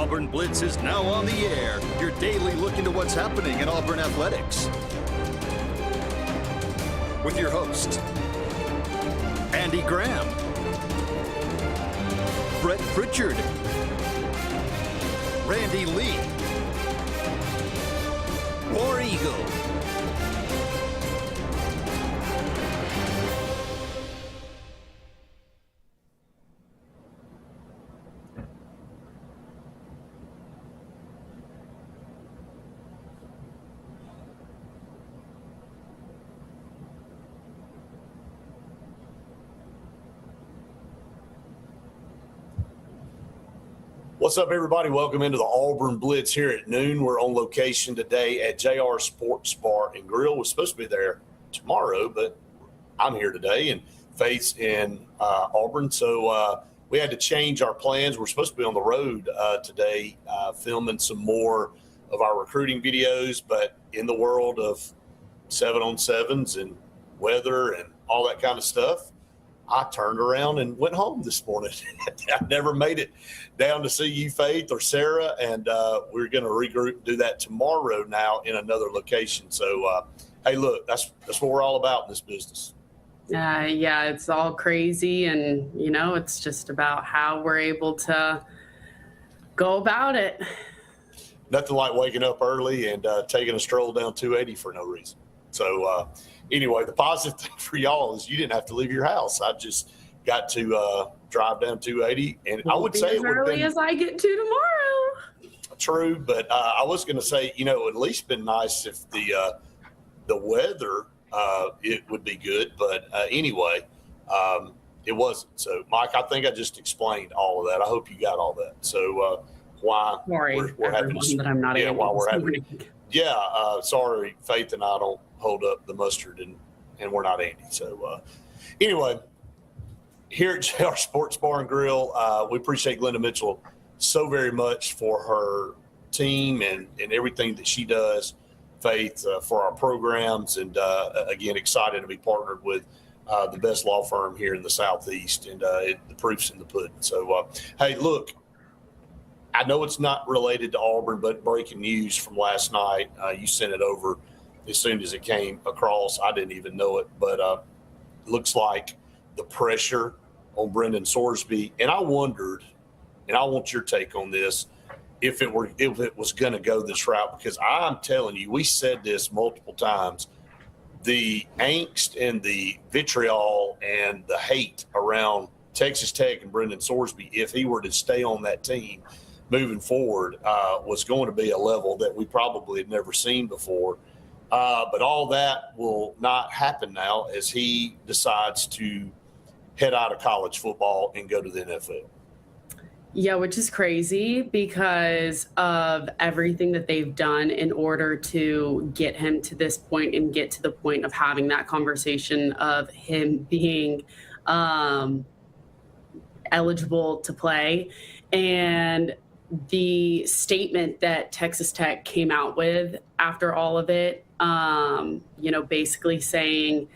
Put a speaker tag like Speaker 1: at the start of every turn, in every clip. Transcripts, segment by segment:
Speaker 1: Auburn Blitz is now on the air. Your daily look into what's happening in Auburn athletics. With your host, Andy Graham, Brett Pritchard, Randy Lee, War Eagle.
Speaker 2: What's up, everybody? Welcome into the Auburn Blitz here at noon. We're on location today at JR Sports Bar and Grill. We're supposed to be there tomorrow, but I'm here today, and Faith's in Auburn. So we had to change our plans. We're supposed to be on the road today filming some more of our recruiting videos, but in the world of 7-on-7s and weather and all that kind of stuff, I turned around and went home this morning. I never made it down to see you, Faith, or Sarah, and we're going to regroup and do that tomorrow now in another location. So, hey, look, that's what we're all about in this business.
Speaker 3: Yeah, it's all crazy, and, you know, it's just about how we're able to go about it.
Speaker 2: Nothing like waking up early and taking a stroll down 280 for no reason. So, anyway, the positive thing for y'all is you didn't have to leave your house. I just got to drive down 280, and I would say it would have been
Speaker 3: as I get to tomorrow.
Speaker 2: True, but I was going to say, you know, it would at least been nice if the weather it would be good, but anyway, it wasn't. So, Mike, I think I just explained all of that. I hope you got all that. So, why we're having
Speaker 3: that I'm not able
Speaker 2: while we're
Speaker 3: to
Speaker 2: having sorry, Faith and I don't hold up the mustard, and we're not Andy. So anyway, here at JR Sports Bar and Grill, we appreciate Glenda Mitchell so very much for her team and everything that she does, Faith, for our programs. And again, excited to be partnered with the best law firm here in the Southeast, and the proof's in the pudding. So, hey, look, I know it's not related to Auburn, but breaking news from last night, you sent it over as soon as it came across. I didn't even know it, but looks like the pressure on Brendan Sorsby. And I wondered, and I want your take on this, if it was going to go this route, because I'm telling you, we said this multiple times, the angst and the vitriol and the hate around Texas Tech and Brendan Sorsby, if he were to stay on that team moving forward, was going to be a level that we probably had never seen before. But all that will not happen now as he decides to head out of college football and go to the NFL.
Speaker 3: Yeah, which is crazy because of everything that they've done in order to get him to this point and get to the point of having that conversation of him being eligible to play. And the statement that Texas Tech came out with after all of it, basically saying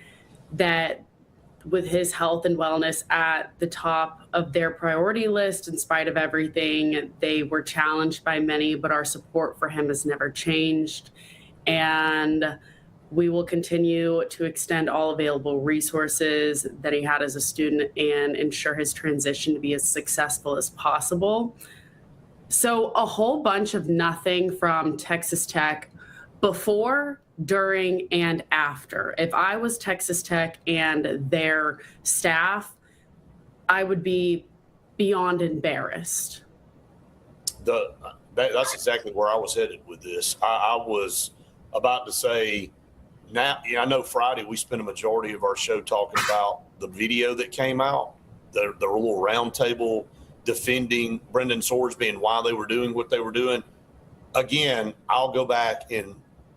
Speaker 3: that with his health and wellness at the top of their priority list, in spite of everything, they were challenged by many, but our support for him has never changed. And we will continue to extend all available resources that he had as a student and ensure his transition to be as successful as possible. So a whole bunch of nothing from Texas Tech before, during, and after. If I was Texas Tech and their staff, I would be beyond embarrassed.
Speaker 2: That's exactly where I was headed with this. I was about to say, now, I know Friday we spent a majority of our show talking about the video that came out, the little round table defending Brendan Sorsby and why they were doing what they were doing. Again, I'll go back and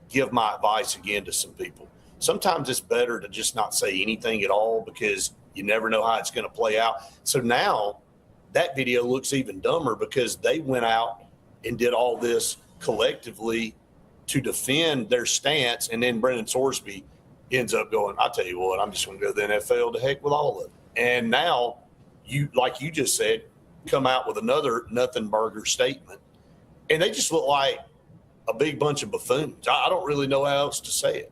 Speaker 2: give my advice again to some people. Sometimes it's better to just not say anything at all because you never know how it's going to play out. So now that video looks even dumber because they went out and did all this collectively to defend their stance, and then Brendan Sorsby ends up going, I'll tell you what, I'm just going to go to the NFL, to heck with all of it. And now, you, like you just said, come out with another nothing burger statement and they just look like a big bunch of buffoons. I don't really know how else to say it.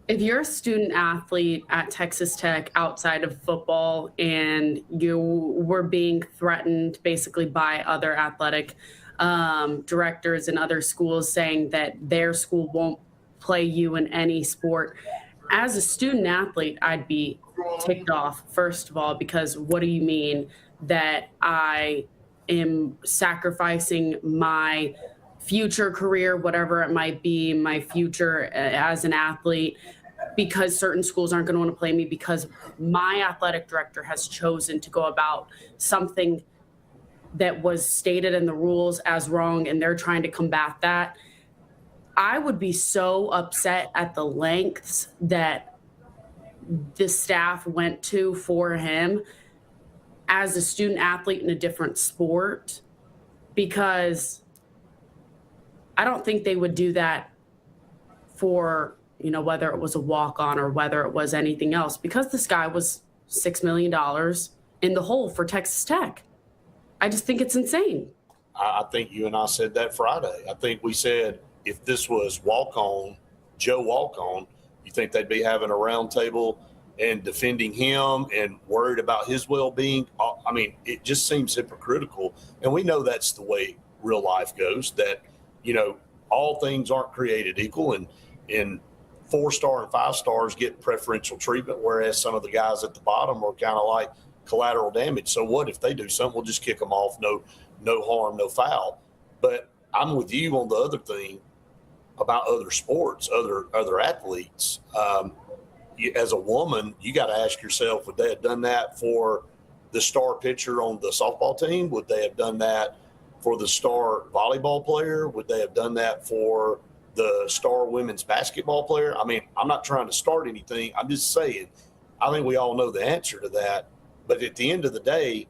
Speaker 3: If you're a student athlete at Texas Tech outside of football and you were being threatened basically by other athletic directors in other schools saying that their school won't play you in any sport, as a student athlete, I'd be ticked off, first of all, because what do you mean that I am sacrificing my future career, whatever it might be, my future as an athlete, because certain schools aren't going to want to play me because my athletic director has chosen to go about something that was stated in the rules as wrong, and they're trying to combat that. I would be so upset at the lengths that the staff went to for him as a student athlete in a different sport, because I don't think they would do that for, whether it was a walk-on or whether it was anything else, because this guy was $6 million in the hole for Texas Tech. I just think it's insane.
Speaker 2: I think you and I said that Friday. I think we said if this was Joe Walk-On, you think they'd be having a round table and defending him and worried about his well-being? I mean, it just seems hypocritical. And we know that's the way real life goes, that, all things aren't created equal, and 4-star and 5-stars get preferential treatment, whereas some of the guys at the bottom are kind of like collateral damage. So what if they do something? We'll just kick them off. No harm, no foul. But I'm with you on the other thing about other sports, other athletes. As a woman, you got to ask yourself, would they have done that for the star pitcher on the softball team? Would they have done that for the star volleyball player? Would they have done that for the star women's basketball player? I mean, I'm not trying to start anything. I'm just saying, I think we all know the answer to that. But at the end of the day,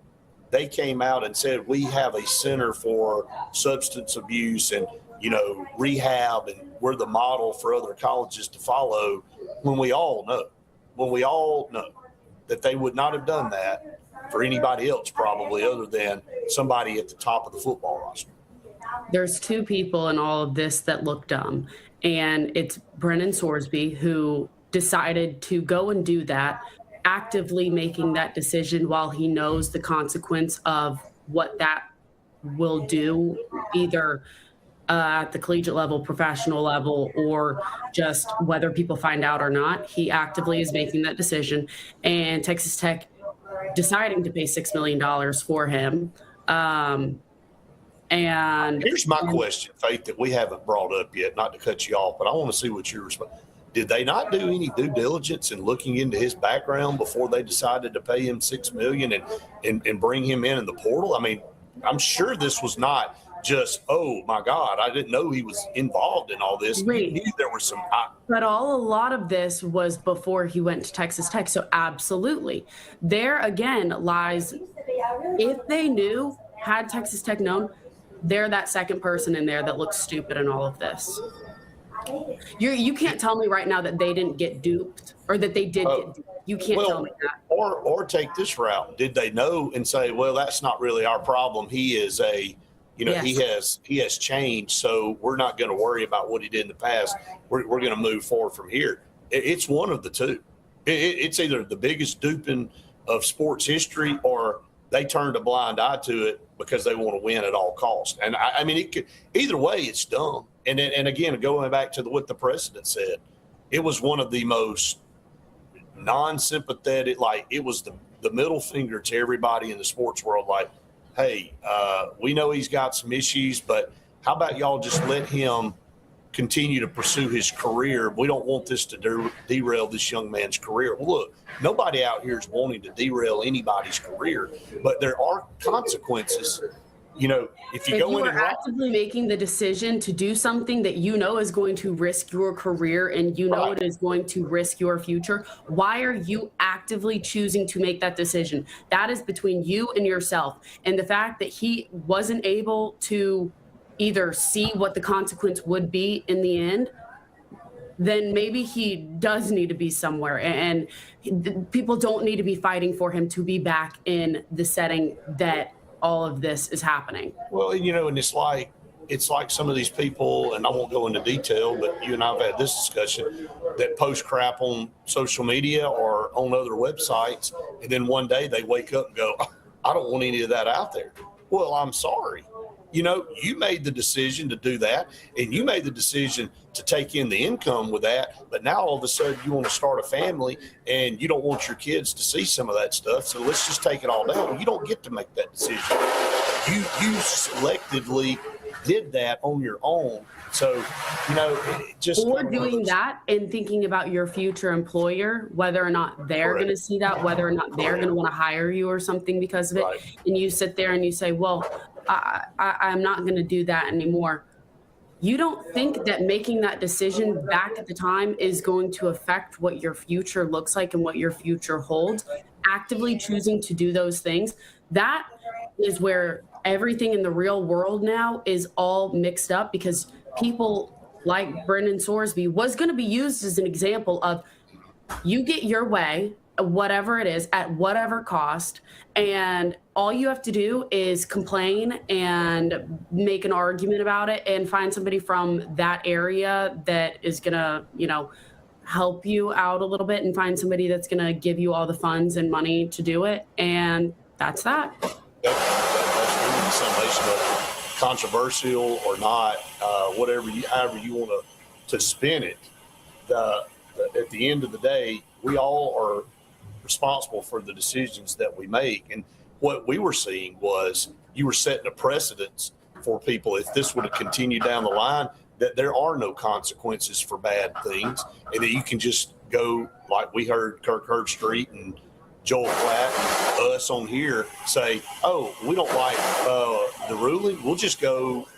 Speaker 2: they came out and said, we have a center for substance abuse and, rehab, and we're the model for other colleges to follow, when we all know that they would not have done that for anybody else, probably, other than somebody at the top of the football roster.
Speaker 3: There's two people in all of this that look dumb, and it's Brennan Sorsby, who decided to go and do that, actively making that decision while he knows the consequence of what that will do, either at the collegiate level, professional level, or just whether people find out or not. He actively is making that decision, and Texas Tech deciding to pay $6 million for him. And
Speaker 2: here's my question, Faith, that we haven't brought up yet, not to cut you off, but I want to see what your response. Did they not do any due diligence in looking into his background before they decided to pay him $6 million and bring him in the portal? I mean, I'm sure this was not just, oh my God, I didn't know he was involved in all this.
Speaker 3: Right.
Speaker 2: You knew there was some.
Speaker 3: But a lot of this was before he went to Texas Tech. So absolutely. There again lies, if they knew, had Texas Tech known, they're that second person in there that looks stupid in all of this. You can't tell me right now that they didn't get duped, or that they did get duped. You can't tell me that.
Speaker 2: Or take this route. Did they know and say, well, that's not really our problem. He is yes. he has changed, so we're not going to worry about what he did in the past. We're going to move forward from here. It's one of the two. It's either the biggest duping of sports history, or they turned a blind eye to it because they want to win at all costs. And I mean, either way, it's dumb. And again, going back to what the president said, it was one of the most non-sympathetic, like it was the middle finger to everybody in the sports world, like, hey, we know he's got some issues, but how about y'all just let him continue to pursue his career? We don't want this to derail this young man's career. Well, look, nobody out here is wanting to derail anybody's career, but there are consequences. If you are
Speaker 3: actively making the decision to do something that is going to risk your career, and it is going to risk your future, why are you actively choosing to make that decision? That is between you and yourself. And the fact that he wasn't able to either see what the consequence would be in the end, then maybe he does need to be somewhere. And people don't need to be fighting for him to be back in the setting that all of this is happening.
Speaker 2: Well, and it's like, it's like some of these people, and I won't go into detail, but you and I have had this discussion, that post crap on social media or on other websites, and then one day they wake up and go, I don't want any of that out there. Well, I'm sorry. You know, you made the decision to do that, and you made the decision to take in the income with that, but now all of a sudden you want to start a family and you don't want your kids to see some of that stuff, so let's just take it all down. You don't get to make that decision. You selectively did that on your own. So, you know, it just...
Speaker 3: Or doing that and thinking about your future employer, whether or not they're going to see that, whether or not they're going to want to hire you or something because of it. Right. And you sit there and you say, well, I'm not going to do that anymore. You don't think that making that decision back at the time is going to affect what your future looks like and what your future holds. Actively choosing to do those things, that is where everything in the real world now is all mixed up, because people like Brendan Sorsby was going to be used as an example of, you get your way, whatever it is, at whatever cost, and all you have to do is complain and make an argument about it and find somebody from that area that is going to, you know, help you out a little bit and find somebody that's going to give you all the funds and money to do it. And that's that.
Speaker 2: That's really the summation of controversial or not, however you want to spin it. At the end of the day, we all are responsible for the decisions that we make. And what we were seeing was you were setting a precedence for people, if this would have continued down the line, that there are no consequences for bad things, and that you can just go, like we heard Kirk Herbstreit and Joel Platt and us on here say, oh, we don't like the ruling, we'll just go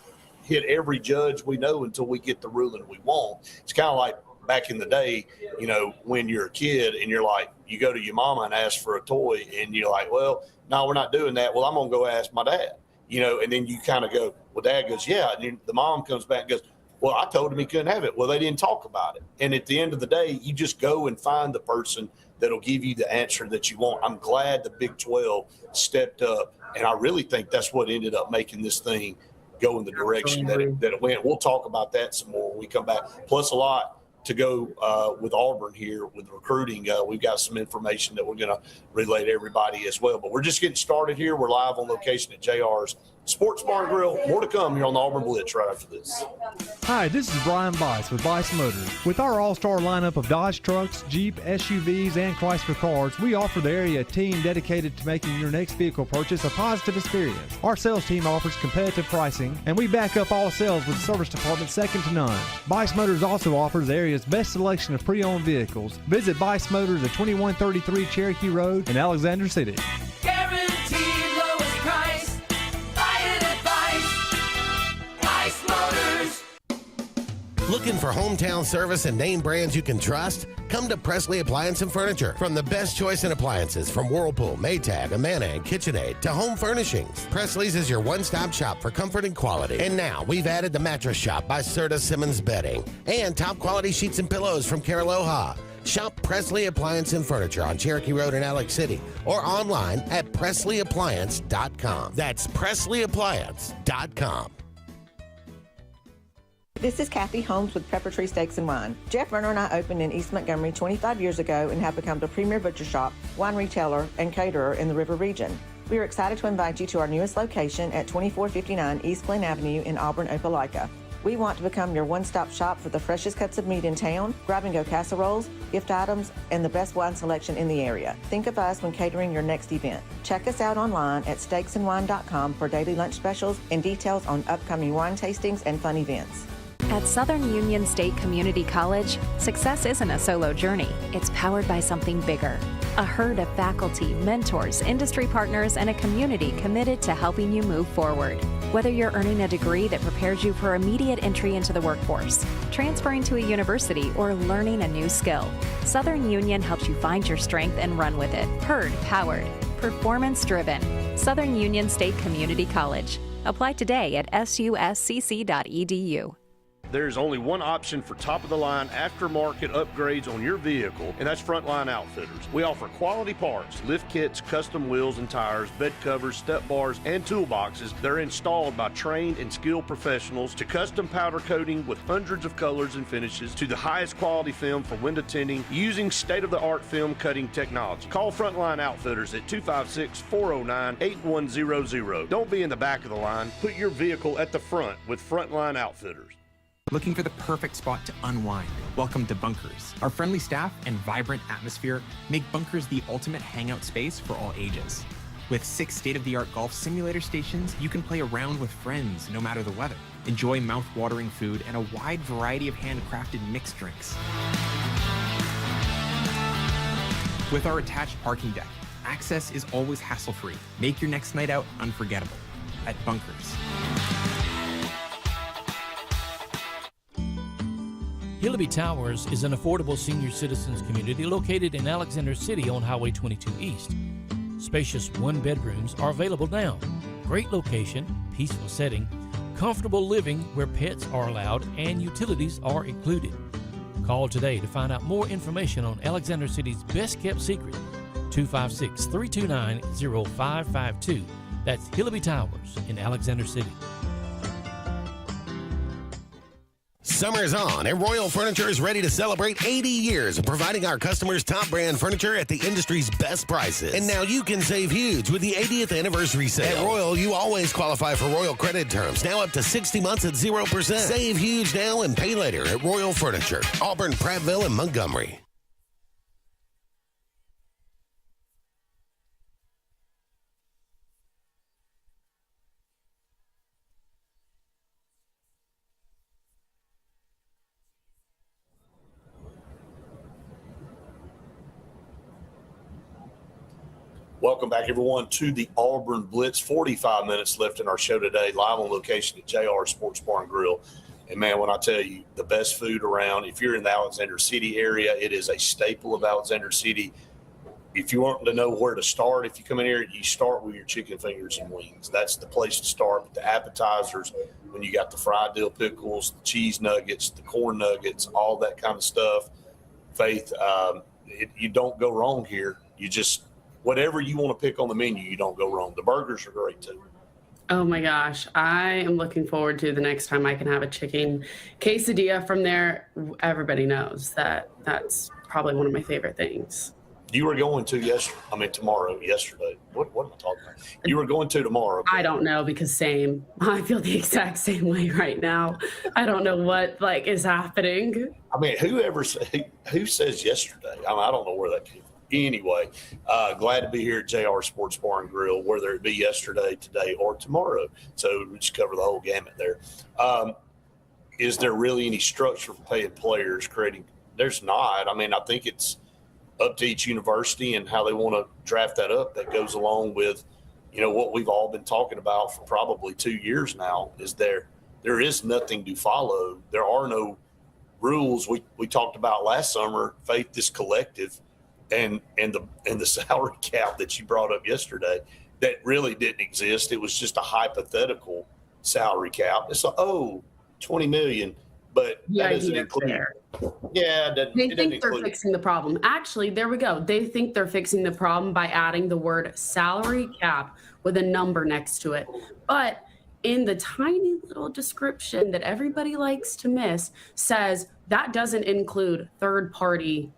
Speaker 2: hit every judge we know until we get the ruling we want. It's kind of like back in the day, you know, when you're a kid and you're like, you go to your mama and ask for a toy, and you're like, well, no, we're not doing that. Well, I'm going to go ask my dad, you know, and then you kind of go, well, dad goes, yeah. And then the mom comes back and goes, well, I told him he couldn't have it. Well, they didn't talk about it. And at the end of the day, you just go and find the person that'll give you the answer that you want. I'm glad the Big 12 stepped up, and I really think that's what ended up making this thing go in the direction that it went. We'll talk about that some more when we come back. Plus a lot to go with Auburn here with recruiting. We've got some information that we're going to relay to everybody as well. But we're just getting started here. We're live on location at JR's Sports Bar and Grill. More to come here on the Auburn Blitz right after this.
Speaker 4: Hi, this is Brian Bice with Bice Motors. With our all-star lineup of Dodge trucks, Jeep, SUVs, and Chrysler cars, we offer the area a team dedicated to making your next vehicle purchase a positive experience. Our sales team offers competitive pricing, and we back up all sales with a service department second to none. Bice Motors also offers the area's best selection of pre-owned vehicles. Visit Bice Motors at 2133 Cherokee Road in Alexander City.
Speaker 5: Guaranteed lowest price. Buy it at Bice Motors.
Speaker 6: Looking for hometown service and name brands you can trust? Come to Presley Appliance and Furniture. From the best choice in appliances from Whirlpool, Maytag, Amana, and KitchenAid to home furnishings, Presley's is your one-stop shop for comfort and quality. And now we've added the Mattress Shop by Serta Simmons Bedding and top quality sheets and pillows from Caraloha. Shop Presley Appliance and Furniture on Cherokee Road in Alex City or online at PresleyAppliance.com. That's PresleyAppliance.com.
Speaker 7: This is Kathy Holmes with Pepper Tree Steaks and Wine. Jeff Verner and I opened in East Montgomery 25 years ago and have become the premier butcher shop, wine retailer, and caterer in the River region. We are excited to invite you to our newest location at 2459 East Glen Avenue in Auburn, Opelika. We want to become your one-stop shop for the freshest cuts of meat in town, grab-and-go casseroles, gift items, and the best wine selection in the area. Think of us when catering your next event. Check us out online at steaksandwine.com for daily lunch specials and details on upcoming wine tastings and fun events.
Speaker 8: At Southern Union State Community College, success isn't a solo journey. It's powered by something bigger. A herd of faculty, mentors, industry partners, and a community committed to helping you move forward. Whether you're earning a degree that prepares you for immediate entry into the workforce, transferring to a university, or learning a new skill, Southern Union helps you find your strength and run with it. Herd powered, performance driven. Southern Union State Community College. Apply today at suscc.edu.
Speaker 9: there's only one option for top-of-the-line aftermarket upgrades on your vehicle, and that's Frontline Outfitters. We offer quality parts, lift kits, custom wheels and tires, bed covers, step bars, and toolboxes. They're installed by trained and skilled professionals, to custom powder coating with hundreds of colors and finishes, to the highest quality film for window tinting using state-of-the-art film cutting technology. Call Frontline Outfitters at 256-409-8100. Don't be in the back of the line. Put your vehicle at the front with Frontline Outfitters.
Speaker 10: Looking for the perfect spot to unwind? Welcome to Bunkers. Our friendly staff and vibrant atmosphere make Bunkers the ultimate hangout space for all ages. With 6 state-of-the-art golf simulator stations, you can play around with friends no matter the weather. Enjoy mouth-watering food and a wide variety of handcrafted mixed drinks. With our attached parking deck, access is always hassle-free. Make your next night out unforgettable at Bunkers.
Speaker 11: Hillaby Towers is an affordable senior citizens community located in Alexander City on Highway 22 East. Spacious one-bedrooms are available now. Great location, peaceful setting, comfortable living where pets are allowed and utilities are included. Call today to find out more information on Alexander City's best-kept secret, 256-329-0552. That's Hillaby Towers in Alexander City.
Speaker 6: Summer's on, and Royal Furniture is ready to celebrate 80 years of providing our customers top brand furniture at the industry's best prices. And now you can save huge with the 80th anniversary sale. At Royal, you always qualify for Royal credit terms, now up to 60 months at 0%. Save huge now and pay later at Royal Furniture, Auburn, Prattville, and Montgomery.
Speaker 2: Welcome back, everyone, to the Auburn Blitz. 45 minutes left in our show today, live on location at JR Sports Bar and Grill. And, man, when I tell you, the best food around, if you're in the Alexander City area, it is a staple of Alexander City. If you want to know where to start, if you come in here, you start with your chicken fingers and wings. That's the place to start with the appetizers. When you got the fried dill pickles, the cheese nuggets, the corn nuggets, all that kind of stuff. Faith, you don't go wrong here. You just – whatever you want to pick on the menu, you don't go wrong. The burgers are great, too.
Speaker 3: Oh, my gosh. I am looking forward to the next time I can have a chicken quesadilla from there. Everybody knows that that's probably one of my favorite things.
Speaker 2: You were going to yesterday. What am I talking about? You were going to tomorrow.
Speaker 3: I don't know, because same. I feel the exact same way right now. I don't know what is happening.
Speaker 2: I mean, who says yesterday? I don't know where that came from. Anyway, glad to be here at JR Sports Bar and Grill, whether it be yesterday, today, or tomorrow. So we just cover the whole gamut there. Is there really any structure for paying players creating? There's not. I mean, I think it's up to each university and how they want to draft that up. That goes along with, what we've all been talking about for probably 2 years now, is there is nothing to follow. There are no rules. We talked about last summer, Faith, this collective, and the salary cap that you brought up yesterday, that really didn't exist. It was just a hypothetical salary cap. It's like, $20 million, but that doesn't include. Yeah,
Speaker 3: they think they're fixing the problem. Actually, there we go. They think they're fixing the problem by adding the word salary cap with a number next to it. But in the tiny little description that everybody likes to miss, says that doesn't include third-party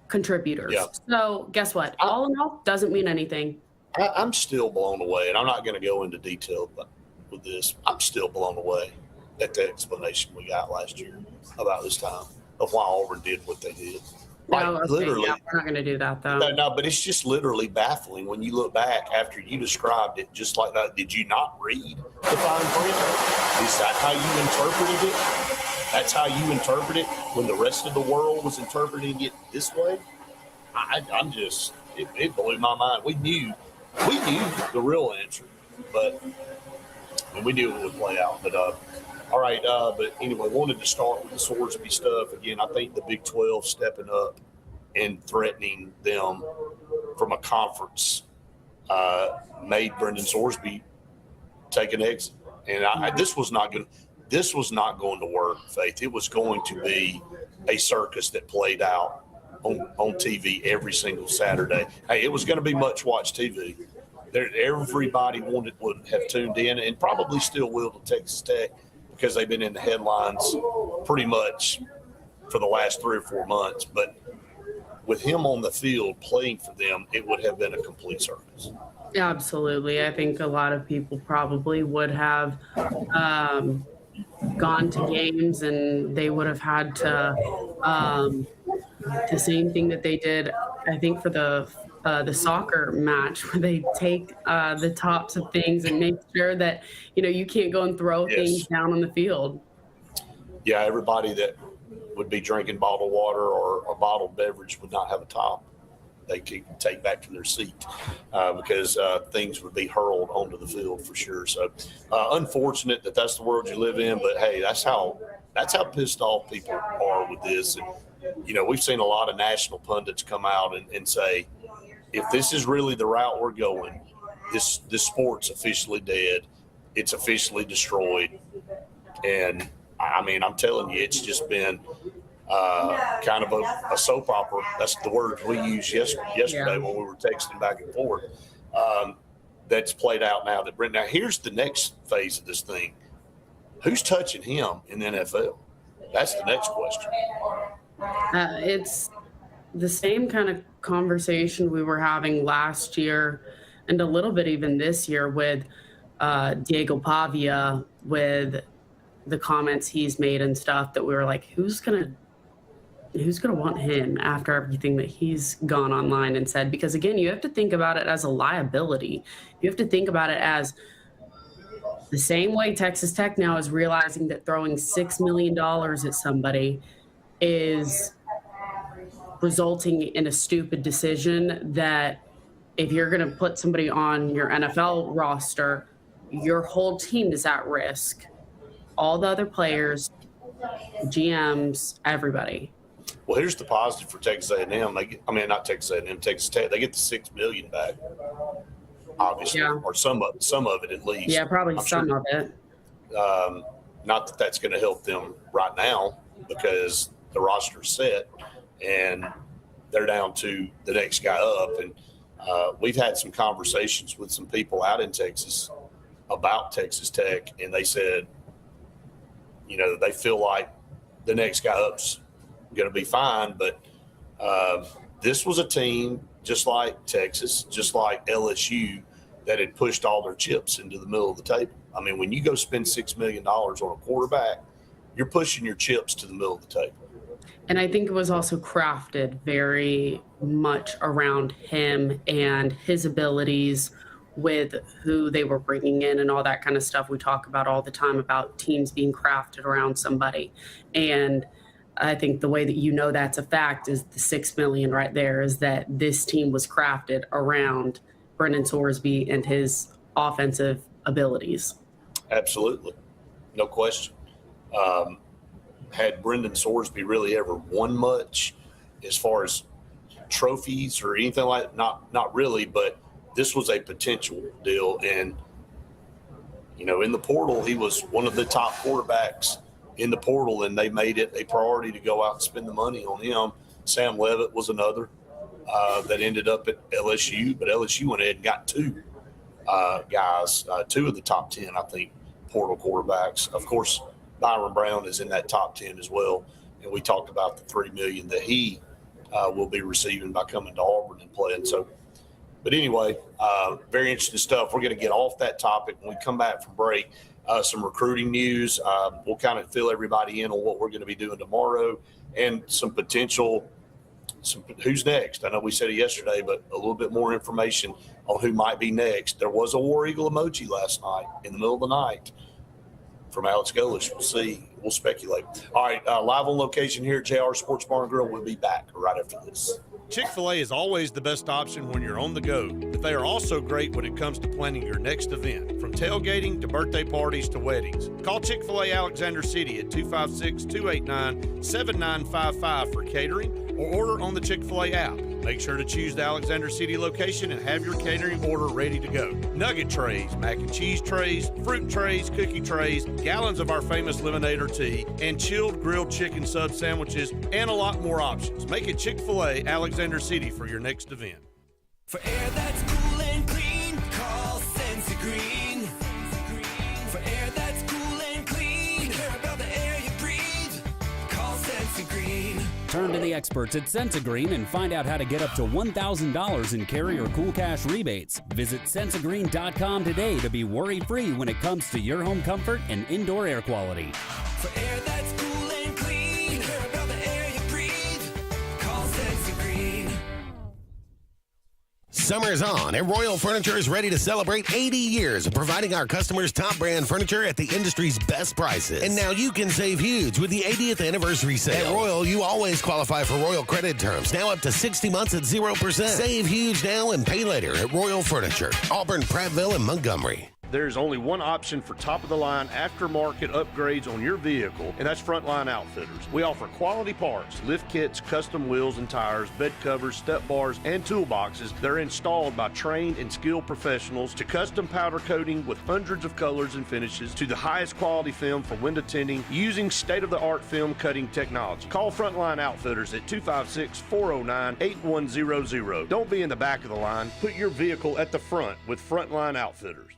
Speaker 3: contributors. Yeah. So guess what? All in all, doesn't mean anything.
Speaker 2: I'm still blown away, and I'm not going to go into detail with this. I'm still blown away at the explanation we got last year about this time of why Auburn did what they did. Literally,
Speaker 3: yeah, we're not going to do that, though.
Speaker 2: No, but it's just literally baffling when you look back after you described it just like that. Did you not read the fine print? Is that how you interpreted it? That's how you interpret it when the rest of the world was interpreting it this way? It blew my mind. We knew the real answer, but we knew it would play out. But all right. But anyway, wanted to start with the Sorsby stuff again. I think the Big 12 stepping up and threatening them from a conference made Brendan Sorsby take an exit. And this was not going. this was not going to work, Faith. It was going to be a circus that played out on TV every single Saturday. Hey, it was going to be much watched TV. Everybody would have tuned in, and probably still will, to Texas Tech, because they've been in the headlines pretty much for the last 3 or 4 months. But with him on the field playing for them, it would have been a complete circus.
Speaker 3: Absolutely. I think a lot of people probably would have gone to games, and they would have had to the same thing that they did, I think, for the soccer match, where they take the tops of things and make sure that, you can't go and throw things down on the field.
Speaker 2: Yeah, everybody that would be drinking bottled water or a bottled beverage would not have a top they could take back to their seat because things would be hurled onto the field for sure. So unfortunate that that's the world you live in, but hey, that's how pissed off people are with this. And, we've seen a lot of national pundits come out and say, if this is really the route we're going, this sport's officially dead. It's officially destroyed. And I mean, I'm telling you, it's just been kind of a soap opera. That's the word we used yesterday when we were texting back and forth. That's played out now. Now, here's the next phase of this thing. Who's touching him in the NFL? That's the next question.
Speaker 3: It's the same kind of conversation we were having last year and a little bit even this year with Diego Pavia, with the comments he's made and stuff, that we were like, who's gonna want him after everything that he's gone online and said? Because again, you have to think about it as a liability. You have to think about it as the same way Texas Tech now is realizing that throwing $6 million at somebody is resulting in a stupid decision, that if you're going to put somebody on your NFL roster, your whole team is at risk. All the other players, GMs, everybody.
Speaker 2: Well, here's the positive for Texas A&M. Not Texas A&M, Texas Tech. They get the $6 million back, obviously, or some of it at least.
Speaker 3: Yeah, probably some of it.
Speaker 2: Not that that's going to help them right now, because the roster's set and they're down to the next guy up. And we've had some conversations with some people out in Texas about Texas Tech, and they said, they feel like the next guy up's going to be fine. But this was a team just like Texas, just like LSU, that had pushed all their chips into the middle of the table. I mean, when you go spend $6 million on a quarterback, you're pushing your chips to the middle of the table.
Speaker 3: And I think it was also crafted very much around him and his abilities with who they were bringing in and all that kind of stuff. We talk about all the time about teams being crafted around somebody. And I think the way that that's a fact is the $6 million right there, is that this team was crafted around Brendan Sorsby and his offensive abilities.
Speaker 2: Absolutely. No question. Had Brendan Sorsby really ever won much as far as trophies or anything like that? Not really, but this was a potential deal. And, in the portal, he was one of the top quarterbacks in the portal, and they made it a priority to go out and spend the money on him. Sam Leavitt was another that ended up at LSU, but LSU went ahead and got two guys, two of the top 10, I think, portal quarterbacks. Of course, Byron Brown is in that top 10 as well. And we talked about the $3 million that he will be receiving by coming to Auburn and playing. So, but anyway, very interesting stuff. We're going to get off that topic when we come back from break. Some recruiting news. We'll kind of fill everybody in on what we're going to be doing tomorrow, and some potential, who's next. I know we said it yesterday, but a little bit more information on who might be next. There was a War Eagle emoji last night in the middle of the night from Alex Golish. We'll see. We'll speculate. All right, live on location here at JR Sports Bar and Grill. We'll be back right after this.
Speaker 9: Chick-fil-A is always the best option when you're on the go, but they are also great when it comes to planning your next event, from tailgating to birthday parties to weddings. Call Chick-fil-A Alexander City at 256-289-7955 for catering, or order on the Chick-fil-A app. Make sure to choose the Alexander City location and have your catering order ready to go. Nugget trays, mac and cheese trays, fruit trays, cookie trays, gallons of our famous lemonade or tea, and chilled grilled chicken sub sandwiches, and a lot more options. Make it Chick-fil-A Alexander City for your next event.
Speaker 5: For air that's cool and clean, call Senza Green. For air that's cool and clean, care about the air you breathe, call Senza Green.
Speaker 12: Turn to the experts at Senza Green and find out how to get up to $1,000 in carrier cool cash rebates. Visit sensagreen.com today to be worry-free when it comes to your home comfort and indoor air quality.
Speaker 5: For air that's cool and clean, care about the air you breathe, call Senza Green.
Speaker 6: Summer's on, and Royal Furniture is ready to celebrate 80 years of providing our customers top brand furniture at the industry's best prices. And now you can save huge with the 80th anniversary sale. At Royal, you always qualify for Royal credit terms, now up to 60 months at 0%. Save huge now and pay later at Royal Furniture, Auburn, Prattville, and Montgomery.
Speaker 9: There's only one option for top-of-the-line aftermarket upgrades on your vehicle, and that's Frontline Outfitters. We offer quality parts, lift kits, custom wheels and tires, bed covers, step bars, and toolboxes that are installed by trained and skilled professionals, to custom powder coating with hundreds of colors and finishes, to the highest quality film for window tinting using state-of-the-art film cutting technology. Call Frontline Outfitters at 256-409-8100. Don't be in the back of the line. Put your vehicle at the front with Frontline Outfitters.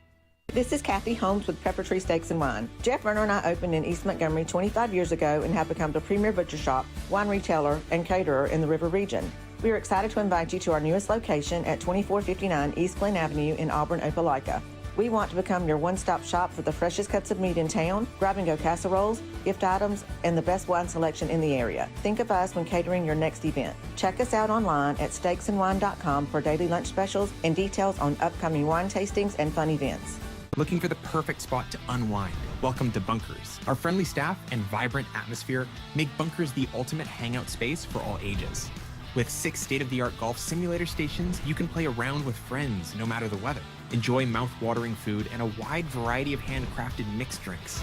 Speaker 7: This is Kathy Holmes with Pepper Tree Steaks and Wine. Jeff Verner and I opened in East Montgomery 25 years ago and have become the premier butcher shop, wine retailer, and caterer in the River region. We are excited to invite you to our newest location at 2459 East Glen Avenue in Auburn, Opelika. We want to become your one-stop shop for the freshest cuts of meat in town, grab-and-go casseroles, gift items, and the best wine selection in the area. Think of us when catering your next event. Check us out online at steaksandwine.com for daily lunch specials and details on upcoming wine tastings and fun events.
Speaker 10: Looking for the perfect spot to unwind? Welcome to Bunkers. Our friendly staff and vibrant atmosphere make Bunkers the ultimate hangout space for all ages. With 6 state-of-the-art golf simulator stations, you can play around with friends no matter the weather. Enjoy mouth-watering food and a wide variety of handcrafted mixed drinks.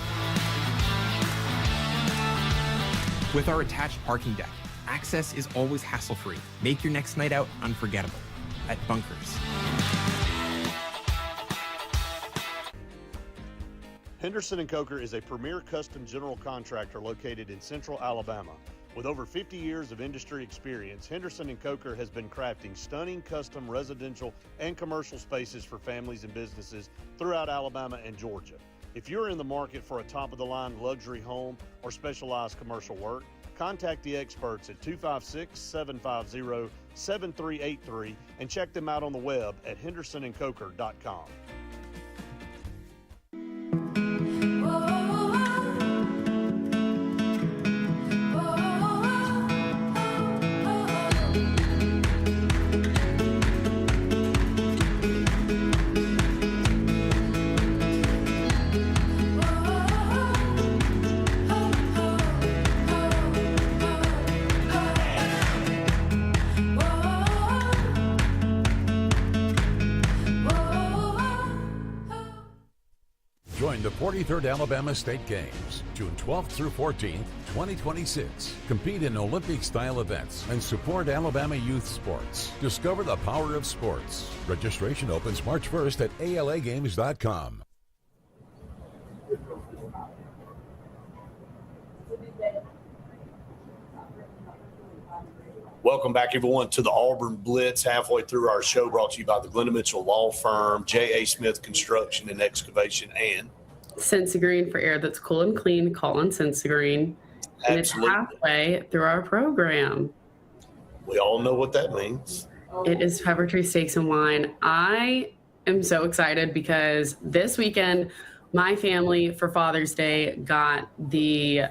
Speaker 10: With our attached parking deck, access is always hassle-free. Make your next night out unforgettable at Bunkers.
Speaker 9: Henderson & Coker is a premier custom general contractor located in central Alabama. With over 50 years of industry experience, Henderson & Coker has been crafting stunning custom residential and commercial spaces for families and businesses throughout Alabama and Georgia. If you're in the market for a top-of-the-line luxury home or specialized commercial work, contact the experts at 256-750-7383 and check them out on the web at hendersonandcoker.com.
Speaker 13: Join the 43rd Alabama State Games, June 12th through 14th, 2026. Compete in Olympic-style events and support Alabama youth sports. Discover the power of sports. Registration opens March 1st at alagames.com.
Speaker 2: Welcome back, everyone, to the Auburn Blitz. Halfway through our show, brought to you by the Glenda Mitchell Law Firm, J.A. Smith Construction and Excavation, and
Speaker 3: Senza Green. For air that's cool and clean, call on Senza Green. And
Speaker 2: Absolutely.
Speaker 3: it's halfway through our program.
Speaker 2: We all know what that means.
Speaker 3: It is Pepper Tree Steaks and Wine. I am so excited because this weekend, my family for Father's Day got the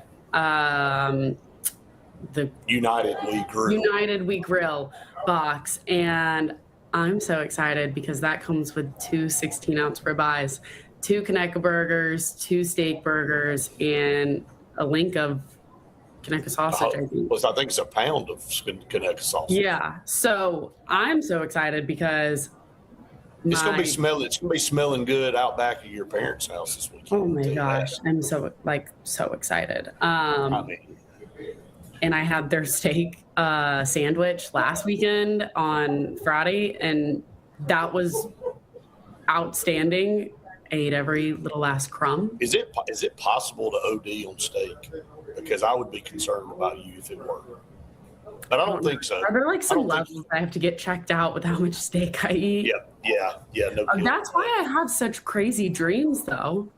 Speaker 2: United We Grill
Speaker 3: box, and I'm so excited because that comes with 2 16-ounce ribeyes, 2 Conecuh burgers, 2 steak burgers, and a link of Conecuh sausage.
Speaker 2: I think it's a pound of Conecuh sausage.
Speaker 3: Yeah, so I'm so excited because
Speaker 2: it's gonna be smelling good out back of your parents' house this weekend.
Speaker 3: Oh my gosh, I'm so excited. And I had their steak sandwich last weekend on Friday, and that was outstanding. Ate every little last crumb.
Speaker 2: Is it possible to OD on steak? Because I would be concerned about you if it were. But I don't think so.
Speaker 3: Are there like some levels I have to get checked out with how much steak I eat?
Speaker 2: Yeah. No.
Speaker 3: That's why I have such crazy dreams, though.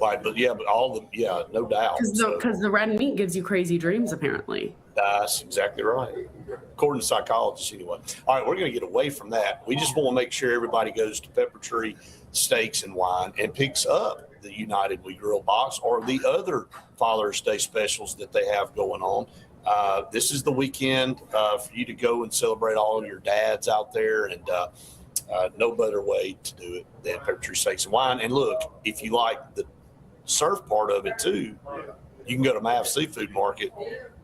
Speaker 2: Right, but no doubt.
Speaker 3: Because the red meat gives you crazy dreams, apparently.
Speaker 2: That's exactly right. According to psychologists, anyway. All right, we're going to get away from that. We just want to make sure everybody goes to Pepper Tree Steaks and Wine and picks up the United We Grill box or the other Father's Day specials that they have going on. This is the weekend for you to go and celebrate all of your dads out there, and no better way to do it than Pepper Tree Steaks and Wine. And look, if you like the surf part of it too, you can go to Mav Seafood Market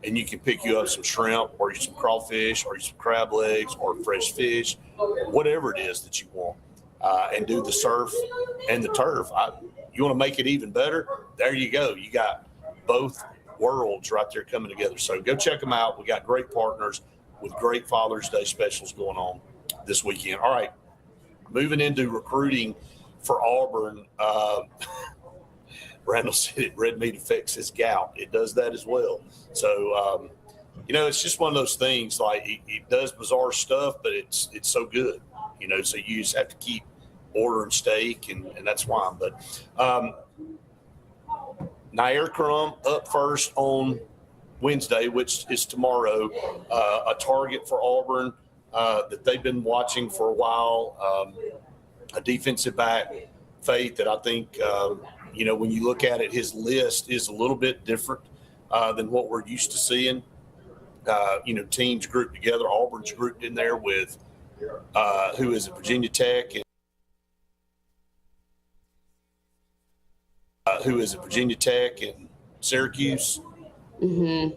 Speaker 2: and you can pick you up some shrimp or some crawfish or some crab legs or fresh fish, whatever it is that you want, and do the surf and the turf. You want to make it even better? There you go. You got both worlds right there coming together. So go check them out. We got great partners with great Father's Day specials going on this weekend. All right, moving into recruiting for Auburn. Randall said red meat affects his gout. It does that as well. So, it's just one of those things. Like it does bizarre stuff, but it's so good. So you just have to keep ordering steak, and that's why. But Nair Crum up first on Wednesday, which is tomorrow. A target for Auburn that they've been watching for a while. A defensive back, Faith, that I think. When you look at it, his list is a little bit different than what we're used to seeing. Teams grouped together. Auburn's grouped in there with who is at Virginia Tech and Syracuse.
Speaker 3: Mm-hmm.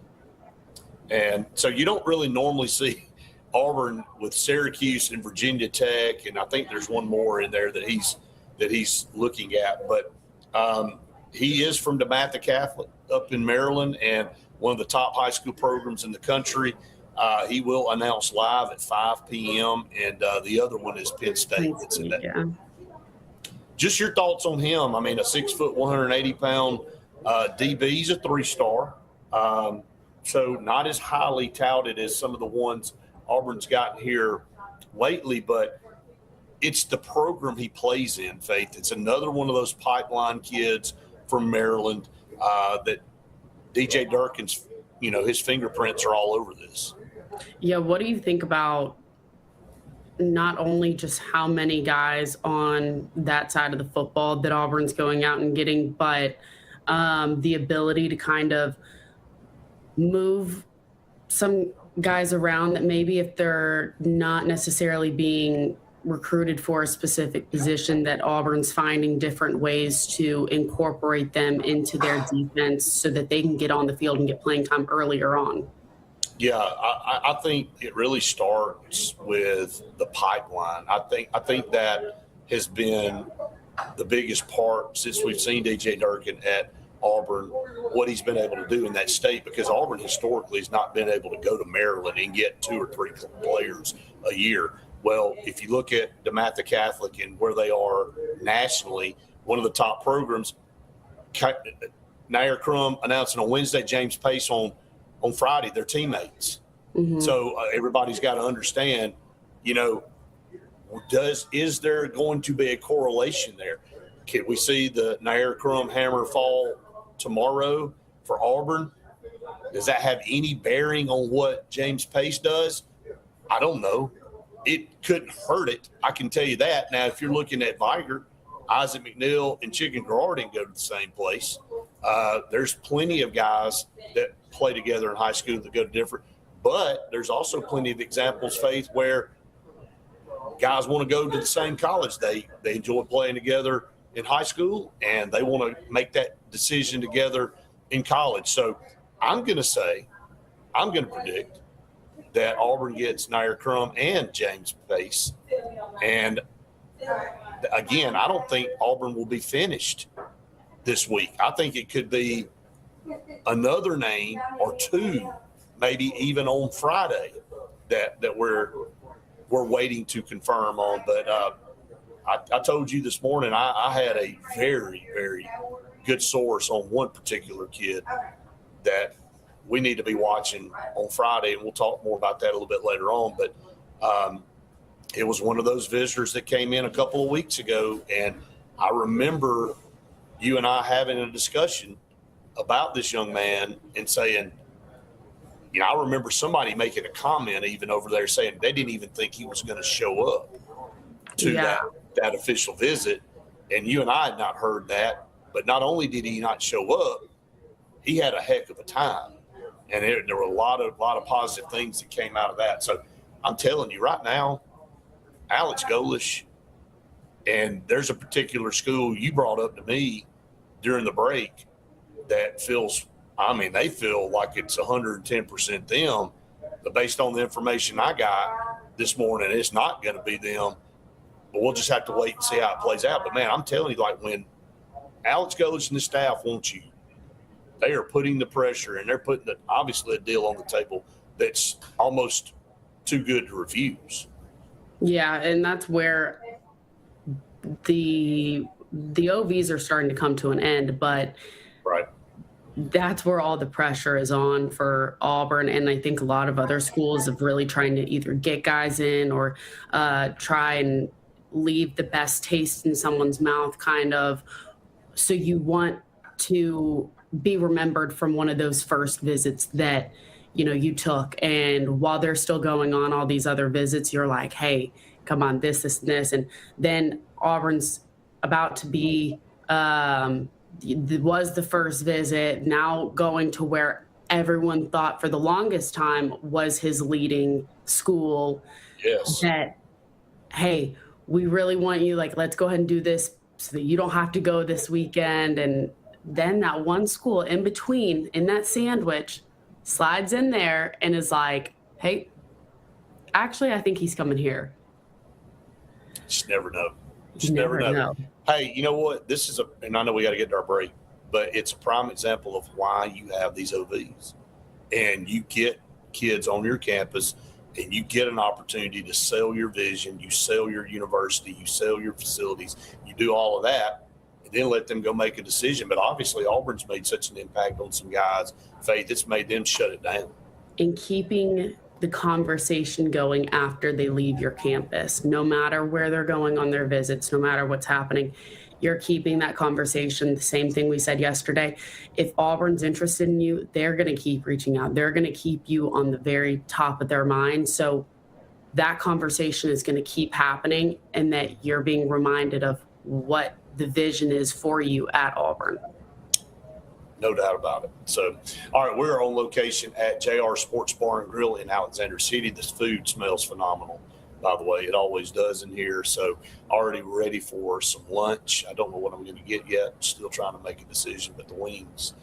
Speaker 2: And so you don't really normally see Auburn with Syracuse and Virginia Tech, and I think there's one more in there that he's looking at, but. He is from DeMatha Catholic up in Maryland and one of the top high school programs in the country. He will announce live at 5 p.m. and the other one is Penn State. That's in that.
Speaker 3: Yeah.
Speaker 2: Just your thoughts on him. I mean, a 6 foot, 180 pound DB. He's a 3-star. So not as highly touted as some of the ones Auburn's gotten here lately, but it's the program he plays in, Faith. It's another one of those pipeline kids from Maryland that DJ Durkin's, his fingerprints are all over this.
Speaker 3: Yeah, what do you think about not only just how many guys on that side of the football that Auburn's going out and getting, but the ability to kind of move some guys around that maybe if they're not necessarily being recruited for a specific position, that Auburn's finding different ways to incorporate them into their defense so that they can get on the field and get playing time earlier on?
Speaker 2: Yeah, I think it really starts with the pipeline. I think that has been the biggest part since we've seen DJ Durkin at Auburn, what he's been able to do in that state, because Auburn historically has not been able to go to Maryland and get 2 or 3 players a year. Well, if you look at DeMatha Catholic and where they are nationally, one of the top programs, Nair Crum announcing on Wednesday, James Pace on Friday, they're teammates.
Speaker 3: Mm-hmm.
Speaker 2: So everybody's got to understand, is there going to be a correlation there? Can we see the Nair Crum hammer fall tomorrow for Auburn? Does that have any bearing on what James Pace does? I don't know. It couldn't hurt it. I can tell you that. Now, if you're looking at Viger, Isaac McNeil and Chicken Garrard didn't go to the same place. There's plenty of guys that play together in high school that go to different. But there's also plenty of examples, Faith, where guys want to go to the same college. They enjoy playing together in high school, and they want to make that decision together in college. So I'm going to predict that Auburn gets Nair Crum and James Pace. And again, I don't think Auburn will be finished this week. I think it could be another name or 2 maybe even on Friday that we're waiting to confirm on. But I told you this morning I had a very, very good source on one particular kid that we need to be watching on Friday, and we'll talk more about that a little bit later on. But it was one of those visitors that came in a couple of weeks ago, and I remember you and I having a discussion about this young man and saying, you know, I remember somebody making a comment even over there saying they didn't even think he was going to show up to that official visit. And you and I had not heard that, but not only did he not show up, he had a heck of a time. And there were a lot of positive things that came out of that. So I'm telling you right now, Alex Golish, and there's a particular school you brought up to me during the break that feels, I mean, they feel like it's 110% them. But based on the information I got this morning, it's not going to be them. But we'll just have to wait and see how it plays out. But, man, I'm telling you, like, when Alex Golish and the staff want you, they are putting the pressure, and they're putting, obviously, a deal on the table that's almost too good to refuse.
Speaker 3: Yeah, and that's where the OVs are starting to come to an end, but
Speaker 2: right,
Speaker 3: that's where all the pressure is on for Auburn, and I think a lot of other schools of really trying to either get guys in or try and leave the best taste in someone's mouth, kind of. So you want to be remembered from one of those first visits that, you know, you took. And while they're still going on all these other visits, you're like, hey, come on, this, and this. And then Auburn's about to be, was the first visit, now going to where everyone thought for the longest time was his leading school.
Speaker 2: Yes.
Speaker 3: That, hey, we really want you, like, let's go ahead and do this so that you don't have to go this weekend. And then that one school in between, in that sandwich, slides in there and is like, hey, actually, I think he's coming here.
Speaker 2: Just never know. Just never know. Hey, you know what? This is and I know we got to get to our break, but it's a prime example of why you have these OVs. And you get kids on your campus and you get an opportunity to sell your vision, you sell your university, you sell your facilities, you do all of that, and then let them go make a decision. But obviously Auburn's made such an impact on some guys, Faith, it's made them shut it down.
Speaker 3: And keeping the conversation going after they leave your campus, no matter where they're going on their visits, no matter what's happening, you're keeping that conversation. The same thing we said yesterday. If Auburn's interested in you, they're going to keep reaching out. They're going to keep you on the very top of their mind. So that conversation is going to keep happening, and that you're being reminded of what the vision is for you at Auburn.
Speaker 2: No doubt about it. So, all right, we're on location at JR Sports Bar and Grill in Alexander City. This food smells phenomenal, by the way. It always does in here. So, already ready for some lunch. I don't know what I'm going to get yet. Still trying to make a decision, but the wings,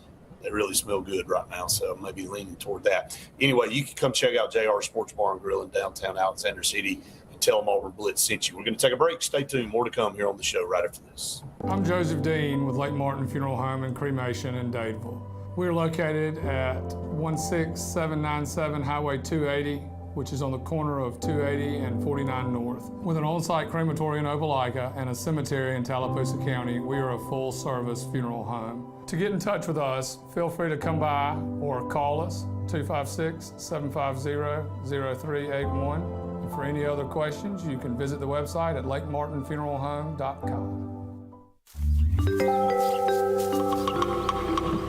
Speaker 2: they really smell good right now. So, I may be leaning toward that. Anyway, you can come check out JR Sports Bar and Grill in downtown Alexander City. Tell them Auburn Blitz sent you. We're going to take a break. Stay tuned. More to come here on the show right after this.
Speaker 14: I'm Joseph Dean with Lake Martin Funeral Home and Cremation in Dadeville. We're located at 16797 Highway 280, which is on the corner of 280 and 49 North. With an on-site crematory in Opelika and a cemetery in Tallapoosa County, we are a full-service funeral home. To get in touch with us, feel free to come by or call us, 256-750-0381. For any other questions, you can visit the website at lakemartinfuneralhome.com.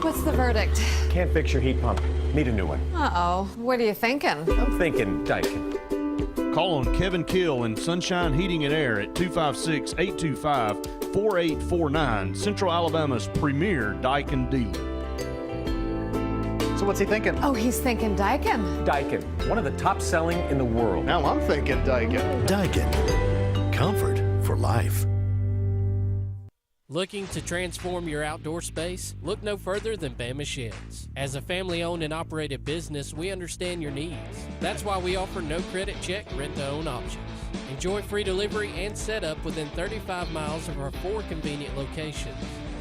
Speaker 15: What's the verdict?
Speaker 16: Can't fix your heat pump. Need a new one.
Speaker 15: Uh-oh. What are you thinking?
Speaker 16: I'm thinking Daikin.
Speaker 9: Call on Kevin Kill and Sunshine Heating and Air at 256-825-4849, Central Alabama's premier Daikin dealer.
Speaker 16: So what's he thinking?
Speaker 15: Oh, he's thinking Daikin.
Speaker 16: Daikin, one of the top selling in the world.
Speaker 1: Now I'm thinking Daikin.
Speaker 6: Daikin. Comfort for life.
Speaker 11: Looking to transform your outdoor space? Look no further than Bama Sheds. As a family-owned and operated business, we understand your needs. That's why we offer no credit check, rent-to-own options. Enjoy free delivery and setup within 35 miles of our 4 convenient locations.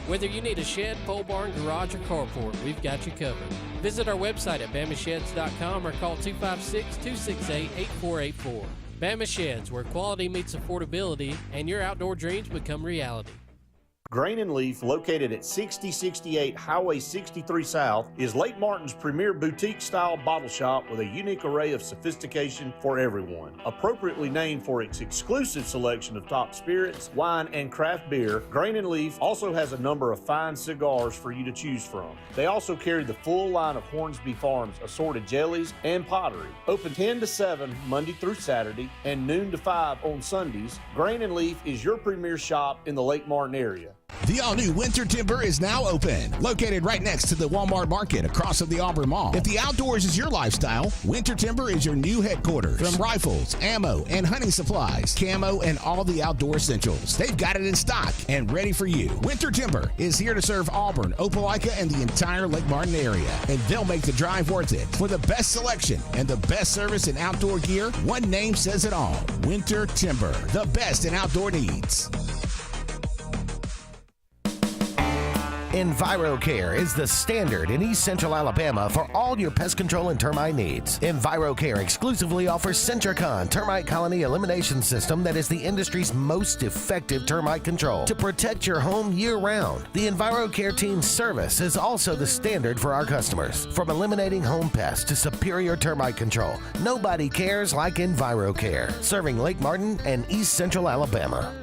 Speaker 17: Whether you need a shed, pole barn, garage, or carport, we've got you covered. Visit our website at BamaSheds.com or call 256-268-8484. Bama Sheds, where quality meets affordability and your outdoor dreams become reality.
Speaker 9: Grain and Leaf, located at 6068 Highway 63 South, is Lake Martin's premier boutique-style bottle shop with a unique array of sophistication for everyone. Appropriately named for its exclusive selection of top spirits, wine, and craft beer, Grain and Leaf also has a number of fine cigars for you to choose from. They also carry the full line of Hornsby Farms assorted jellies and pottery. Open 10 to 7 Monday through Saturday and noon to 5 on Sundays, Grain and Leaf is your premier shop in the Lake Martin area.
Speaker 18: The all-new Winter Timber is now open. Located right next to the Walmart Market across from the Auburn Mall. If the outdoors is your lifestyle, Winter Timber is your new headquarters. From rifles, ammo, and hunting supplies, camo, and all the outdoor essentials, they've got it in stock and ready for you. Winter Timber is here to serve Auburn, Opelika, and the entire Lake Martin area. And they'll make the drive worth it. For the best selection and the best service in outdoor gear, one name says it all. Winter Timber, the best in outdoor needs.
Speaker 6: EnviroCare is the standard in East Central Alabama for all your pest control and termite needs. EnviroCare exclusively offers Centricon termite colony elimination system that is the industry's most effective termite control to protect your home year-round. The EnviroCare team's service is also the standard for our customers. From eliminating home pests to superior termite control, nobody cares like EnviroCare, serving Lake Martin and East Central Alabama.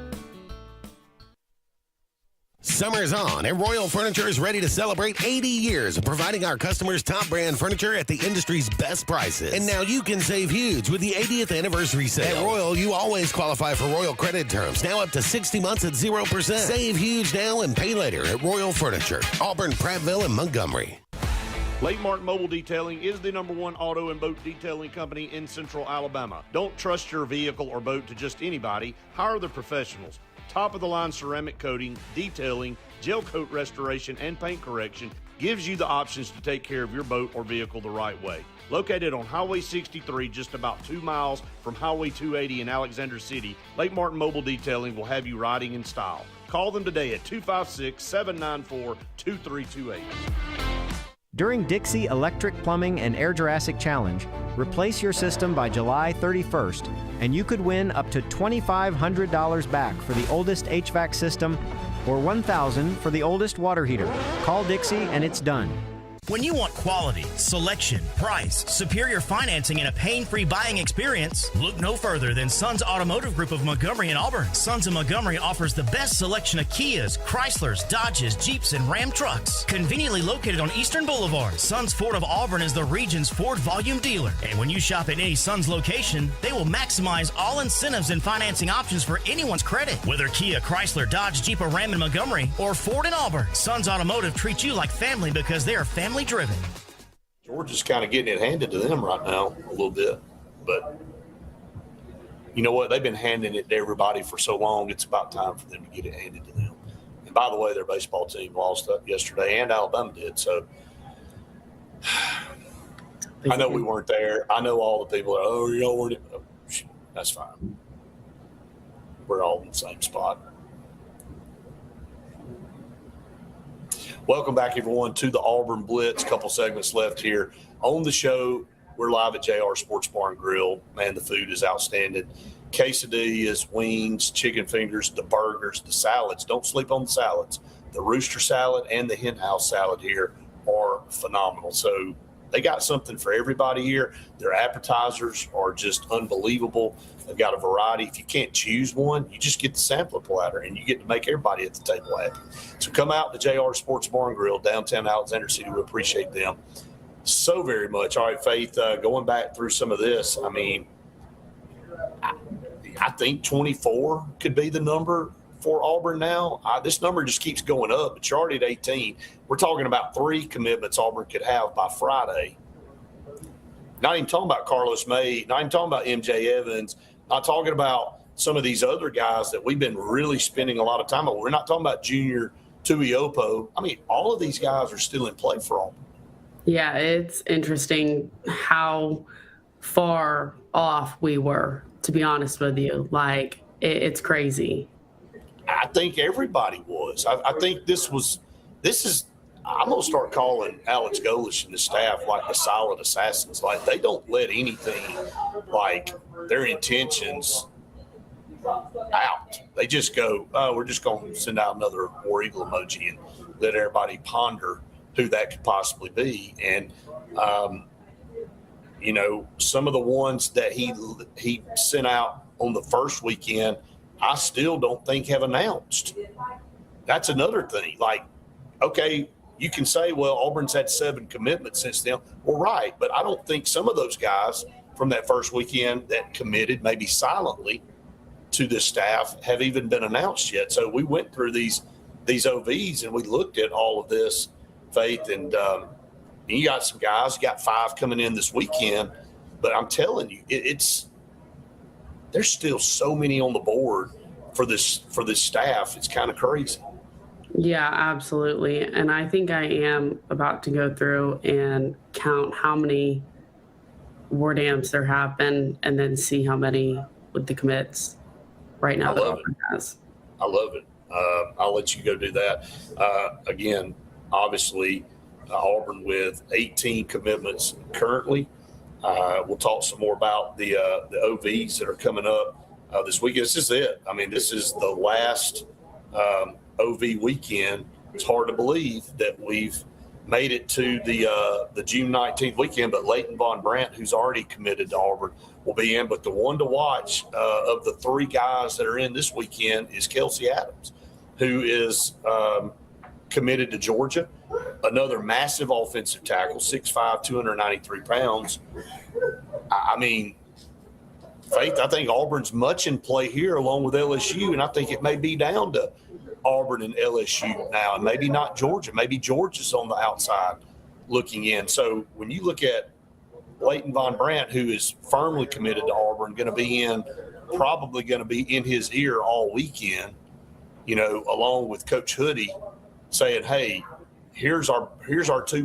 Speaker 6: Summer's on, and Royal Furniture is ready to celebrate 80 years of providing our customers top brand furniture at the industry's best prices. And now you can save huge with the 80th anniversary sale. At Royal, you always qualify for Royal credit terms, now up to 60 months at 0%. Save huge now and pay later at Royal Furniture, Auburn, Prattville, and Montgomery.
Speaker 9: Lake Martin Mobile Detailing is the #1 auto and boat detailing company in Central Alabama. Don't trust your vehicle or boat to just anybody. Hire the professionals. Top-of-the-line ceramic coating, detailing, gel coat restoration, and paint correction gives you the options to take care of your boat or vehicle the right way. Located on Highway 63, just about 2 miles from Highway 280 in Alexander City, Lake Martin Mobile Detailing will have you riding in style. Call them today at 256-794-2328.
Speaker 19: During Dixie Electric Plumbing and Air Jurassic Challenge, replace your system by July 31st, and you could win up to $2,500 back for the oldest HVAC system or $1,000 for the oldest water heater. Call Dixie and it's done.
Speaker 20: When you want quality, selection, price, superior financing, and a pain-free buying experience, look no further than Sons Automotive Group of Montgomery and Auburn. Sons of Montgomery offers the best selection of Kias, Chryslers, Dodges, Jeeps, and Ram trucks. Conveniently located on Eastern Boulevard, Sons Ford of Auburn is the region's Ford volume dealer. And when you shop at any Sons location, they will maximize all incentives and financing options for anyone's credit. Whether Kia, Chrysler, Dodge, Jeep, or Ram in Montgomery, or Ford in Auburn, Sons Automotive treats you like family because they are family driven.
Speaker 2: Georgia's kind of getting it handed to them right now a little bit, but you know what? They've been handing it to everybody for so long. It's about time for them to get it handed to them. And by the way, their baseball team lost yesterday, and Alabama did. So I know we weren't there. I know all the people are, oh, y'all weren't. Oh, that's fine. We're all in the same spot. Welcome back, everyone, to the Auburn Blitz. Couple segments left here on the show. We're live at JR Sports Bar and Grill. Man, the food is outstanding. Quesadillas, wings, chicken fingers, the burgers, the salads. Don't sleep on the salads. The rooster salad and the hen house salad here are phenomenal. So they got something for everybody here. Their appetizers are just unbelievable. They've got a variety. If you can't choose one, you just get the sampler platter, and you get to make everybody at the table happy. So come out to JR Sports Bar and Grill, downtown Alexander City. We appreciate them so very much. All right, Faith, going back through some of this, I mean, I think 24 could be the number for Auburn now. This number just keeps going up, but you're already at 18. We're talking about 3 commitments Auburn could have by Friday. Not even talking about Carlos May, not even talking about MJ Evans, not talking about some of these other guys that we've been really spending a lot of time on. We're not talking about Junior Tuiopo. I mean, all of these guys are still in play for Auburn.
Speaker 3: Yeah, it's interesting how far off we were, to be honest with you. Like, it's crazy.
Speaker 2: I think everybody was. I think this is. I'm gonna start calling Alex Golish and the staff like the silent assassins. Like they don't let anything like their intentions out. They just go, oh, we're just going to send out another War Eagle emoji and let everybody ponder who that could possibly be. And you know, some of the ones that he sent out on the first weekend, I still don't think have announced. That's another thing. Like, okay, you can say, well, Auburn's had 7 commitments since then. Well, right, but I don't think some of those guys from that first weekend that committed, maybe silently, to this staff have even been announced yet. So we went through these OVs and we looked at all of this, Faith, and you got some guys, you got 5 coming in this weekend, but I'm telling you, there's still so many on the board for this staff. It's kind of crazy.
Speaker 3: Yeah, absolutely. And I think I am about to go through and count how many war dams there have been and then see how many with the commits right now that Auburn has.
Speaker 2: I love it. I'll let you go do that. Again, obviously, Auburn with 18 commitments currently. We'll talk some more about the OVs that are coming up this weekend. This is it. I mean, this is the last OV weekend. It's hard to believe that we've made it to the June 19th weekend, but Leighton Von Brandt, who's already committed to Auburn, will be in. But the one to watch of the 3 guys that are in this weekend is Kelsey Adams, who is committed to Georgia. Another massive offensive tackle, 6'5", 293 pounds. I mean, Faith, I think Auburn's much in play here along with LSU, and I think it may be down to Auburn and LSU now, and maybe not Georgia. Maybe Georgia's on the outside looking in. So when you look at Leighton Von Brandt, who is firmly committed to Auburn, probably going to be in his ear all weekend, you know, along with Coach Hoodie saying, hey, here's our 2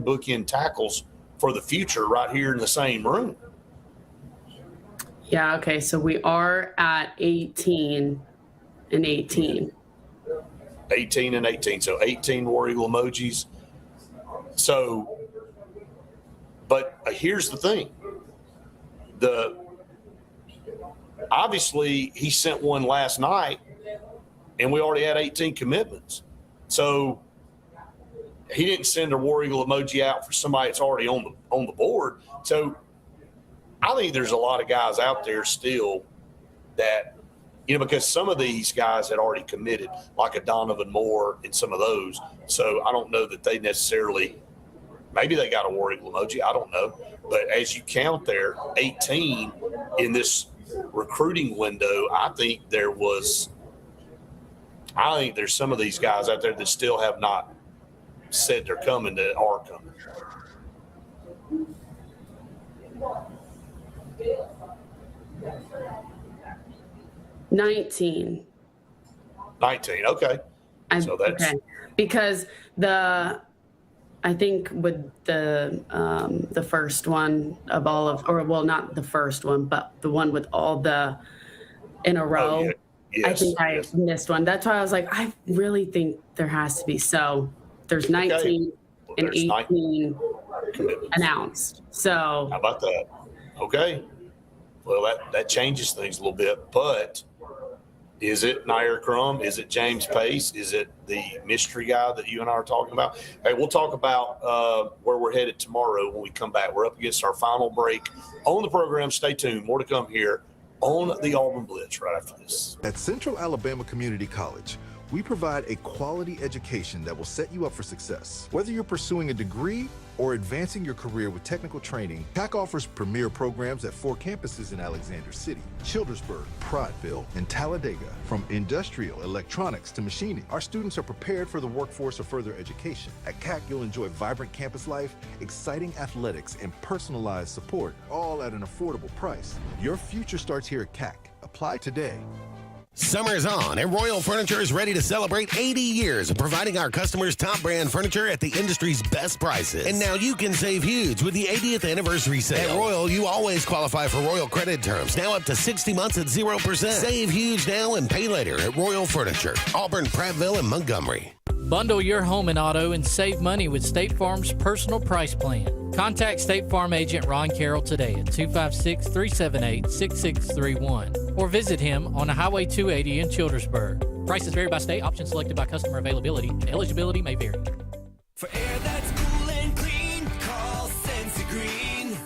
Speaker 2: bookend tackles for the future right here in the same room.
Speaker 3: Yeah, okay, so we are at 18 and 18.
Speaker 2: 18 and 18, so 18 War Eagle emojis. So, but here's the thing. Obviously, he sent one last night, and we already had 18 commitments. So he didn't send a War Eagle emoji out for somebody that's already on the board. So I think there's a lot of guys out there still that, you know, because some of these guys had already committed, like a Donovan Moore and some of those. So I don't know that they necessarily, maybe they got a War Eagle emoji. I don't know. But as you count there, 18 in this recruiting window, I think there's some of these guys out there that still have not said they're coming that are coming.
Speaker 3: $19.
Speaker 2: Okay. So that's
Speaker 3: okay. Because I think with the first one of all of, or well, not the first one, but the one with all the in a row.
Speaker 2: Oh, yeah. Yes,
Speaker 3: I think I missed one. That's why I was like, I really think there has to be. So there's 19 and 18 announced. So
Speaker 2: how about that? Okay. Well, that changes things a little bit, but is it Nair Crum? Is it James Pace? Is it the mystery guy that you and I are talking about? Hey, we'll talk about where we're headed tomorrow when we come back. We're up against our final break on the program. Stay tuned. More to come here on the Auburn Blitz right after this.
Speaker 21: At Central Alabama Community College, we provide a quality education that will set you up for success. Whether you're pursuing a degree or advancing your career with technical training, TAC offers premier programs at 4 campuses in Alexander City, Childersburg, Prattville, and Talladega. From industrial, electronics to machining, our students are prepared for the workforce or further education. At CAC, you'll enjoy vibrant campus life, exciting athletics, and personalized support, all at an affordable price. Your future starts here at CAC. Apply today.
Speaker 6: Summer's on, and Royal Furniture is ready to celebrate 80 years of providing our customers top brand furniture at the industry's best prices. And now you can save huge with the 80th anniversary sale. At Royal, you always qualify for Royal credit terms, now up to 60 months at 0%. Save huge now and pay later at Royal Furniture, Auburn, Prattville, and Montgomery.
Speaker 11: Bundle your home and auto and save money with State Farm's personal price plan. Contact State Farm agent Ron Carroll today at 256-378-6631 or visit him on Highway 280 in Childersburg. Prices vary by state. Options selected by customer availability, and eligibility may vary.
Speaker 5: For air that's cool and clean, call Senza Green.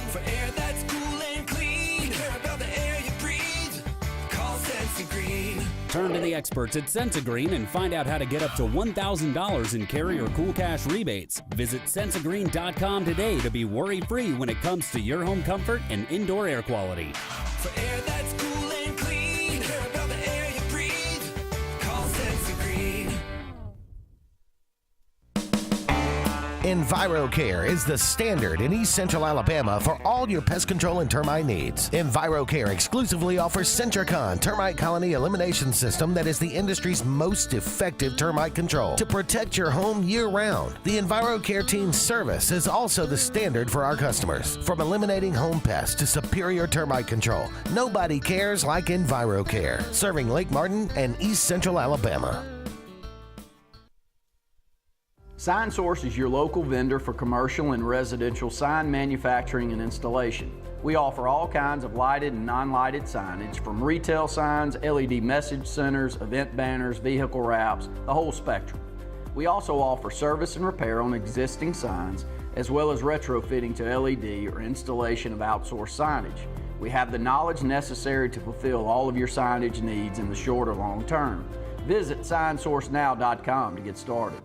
Speaker 5: For air that's cool and clean, care about the air you breathe, call Senza Green.
Speaker 12: Turn to the experts at Senza Green and find out how to get up to $1,000 in carry or cool cash rebates. Visit sensagreen.com today to be worry-free when it comes to your home comfort and indoor air quality.
Speaker 5: For air that's cool and clean, care about the air you breathe, call Senza Green.
Speaker 6: EnviroCare is the standard in East Central Alabama for all your pest control and termite needs. EnviroCare exclusively offers Centricon termite colony elimination system that is the industry's most effective termite control to protect your home year-round. The EnviroCare team's service is also the standard for our customers. From eliminating home pests to superior termite control, nobody cares like EnviroCare, serving Lake Martin and East Central Alabama.
Speaker 4: Sign Source is your local vendor for commercial and residential sign manufacturing and installation. We offer all kinds of lighted and non-lighted signage, from retail signs, LED message centers, event banners, vehicle wraps, the whole spectrum. We also offer service and repair on existing signs, as well as retrofitting to LED or installation of outsourced signage. We have the knowledge necessary to fulfill all of your signage needs in the short or long term. Visit signsourcenow.com to get started.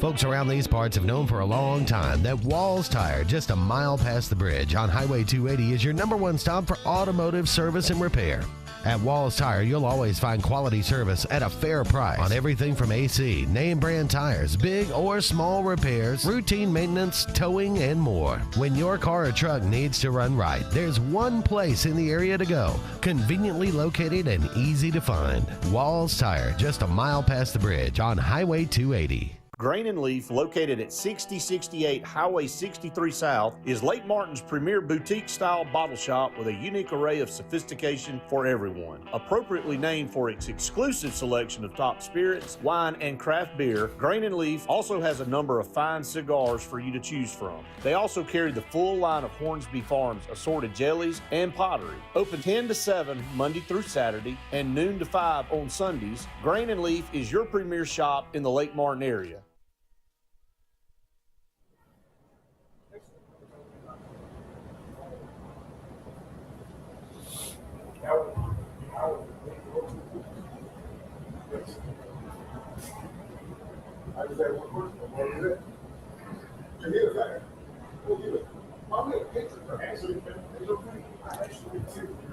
Speaker 6: Folks around these parts have known for a long time that Walls Tire, just a mile past the bridge on Highway 280, is your #1 stop for automotive service and repair. At Walls Tire, you'll always find quality service at a fair price on everything from AC, name brand tires, big or small repairs, routine maintenance, towing, and more. When your car or truck needs to run right, there's one place in the area to go, conveniently located and easy to find. Walls Tire, just a mile past the bridge on Highway 280.
Speaker 9: Grain and Leaf, located at 6068 Highway 63 South, is Lake Martin's premier boutique-style bottle shop with a unique array of sophistication for everyone. Appropriately named for its exclusive selection of top spirits, wine, and craft beer, Grain and Leaf also has a number of fine cigars for you to choose from. They also carry the full line of Hornsby Farms assorted jellies and pottery. Open 10 to 7 Monday through Saturday and noon to 5 on Sundays, Grain and Leaf is your premier shop in the Lake Martin area.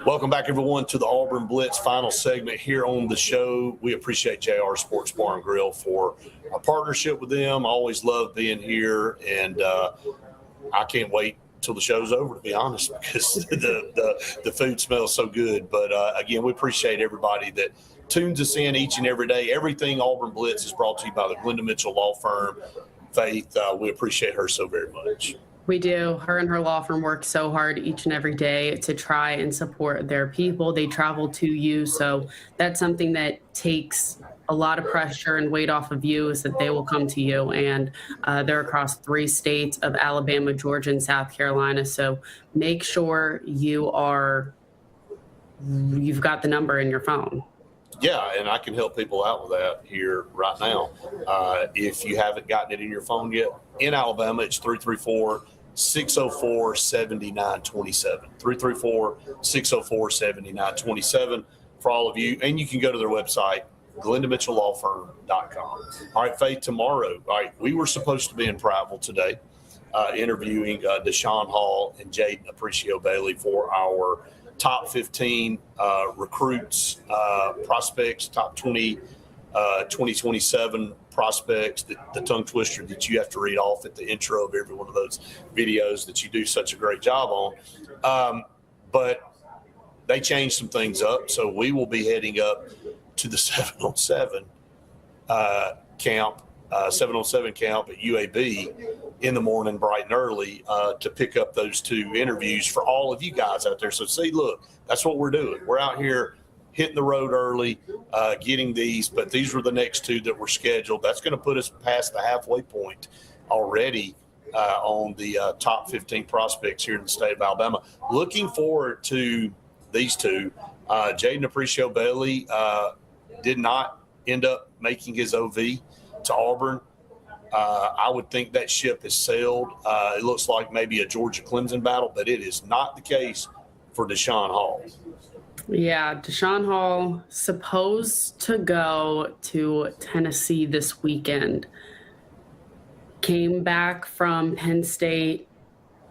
Speaker 2: Welcome back, everyone, to the Auburn Blitz final segment here on the show. We appreciate JR Sports Bar and Grill for our partnership with them. I always love being here, and I can't wait till the show's over, to be honest, because the food smells so good. But again, we appreciate everybody that tunes us in each and every day. Everything Auburn Blitz is brought to you by the Glenda Mitchell Law Firm. Faith, we appreciate her so very much.
Speaker 3: We do. Her and her law firm work so hard each and every day to try and support their people. They travel to you, so that's something that takes a lot of pressure and weight off of you, is that they will come to you. And they're across 3 states of Alabama, Georgia, and South Carolina. So make sure you've got the number in your phone.
Speaker 2: Yeah, and I can help people out with that here right now. If you haven't gotten it in your phone yet, in Alabama, it's 334-604-7927. 334-604-7927 for all of you. And you can go to their website, GlendaMitchellLawFirm.com. All right, Faith, tomorrow, all right, we were supposed to be in Prattville today interviewing Deshaun Hall and Jaden Apprecio Bailey for our top 15 recruits, prospects, top 20, 2027 prospects, the tongue twister that you have to read off at the intro of every one of those videos that you do such a great job on. But they changed some things up. So we will be heading up to the 7-on-7 camp, 7-on-7 camp at UAB in the morning, bright and early, to pick up those 2 interviews for all of you guys out there. So see, look, that's what we're doing. We're out here hitting the road early, getting these, but these were the next 2 that were scheduled. That's going to put us past the halfway point already on the top 15 prospects here in the state of Alabama. Looking forward to these 2. Jaden Aparicio Bailey did not end up making his OV to Auburn. I would think that ship has sailed. It looks like maybe a Georgia-Clemson battle, but it is not the case for Deshaun Hall.
Speaker 3: Yeah, Deshaun Hall supposed to go to Tennessee this weekend. Came back from Penn State,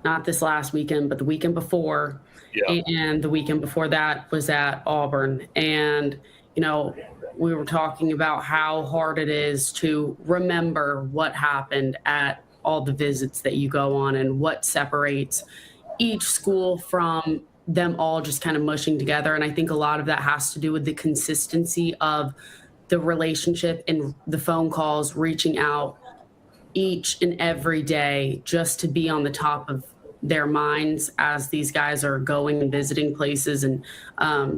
Speaker 3: not this last weekend, but the weekend before. Yeah. And the weekend before that was at Auburn. And, you know, we were talking about how hard it is to remember what happened at all the visits that you go on and what separates each school from them all just kind of mushing together. And I think a lot of that has to do with the consistency of the relationship and the phone calls, reaching out each and every day just to be on the top of their minds as these guys are going and visiting places, and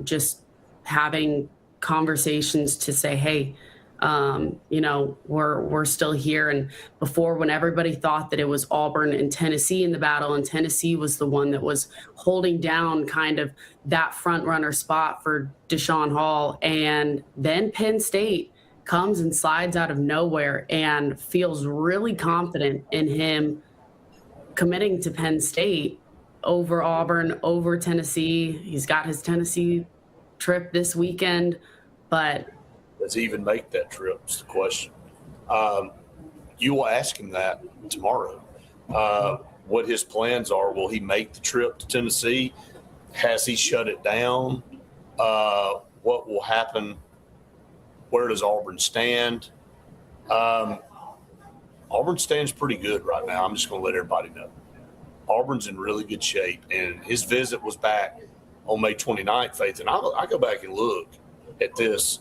Speaker 3: just having conversations to say, hey, you know, we're still here. And before, when everybody thought that it was Auburn and Tennessee in the battle, and Tennessee was the one that was holding down kind of that front runner spot for Deshaun Hall, and then Penn State comes and slides out of nowhere and feels really confident in him committing to Penn State over Auburn, over Tennessee. He's got his Tennessee trip this weekend, but
Speaker 2: does he even make that trip is the question. You will ask him that tomorrow, what his plans are. Will he make the trip to Tennessee? Has he shut it down? What will happen? Where does Auburn stand? Auburn stands pretty good right now. I'm just going to let everybody know. Auburn's in really good shape, and his visit was back on May 29th, Faith. And I go back and look at this.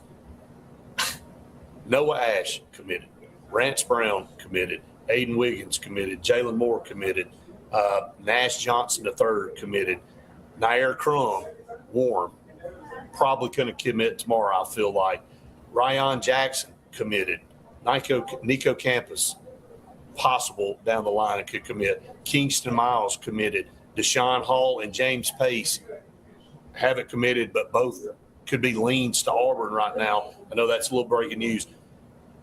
Speaker 2: Noah Ash committed. Rance Brown committed. Aiden Wiggins committed. Jalen Moore committed. Nash Johnson III committed. Nair Crum, warm. Probably going to commit tomorrow, I feel like. Ryan Jackson committed. Nico Campus, possible down the line and could commit. Kingston Miles committed. Deshaun Hall and James Pace haven't committed, but both could be leans to Auburn right now. I know that's a little breaking news.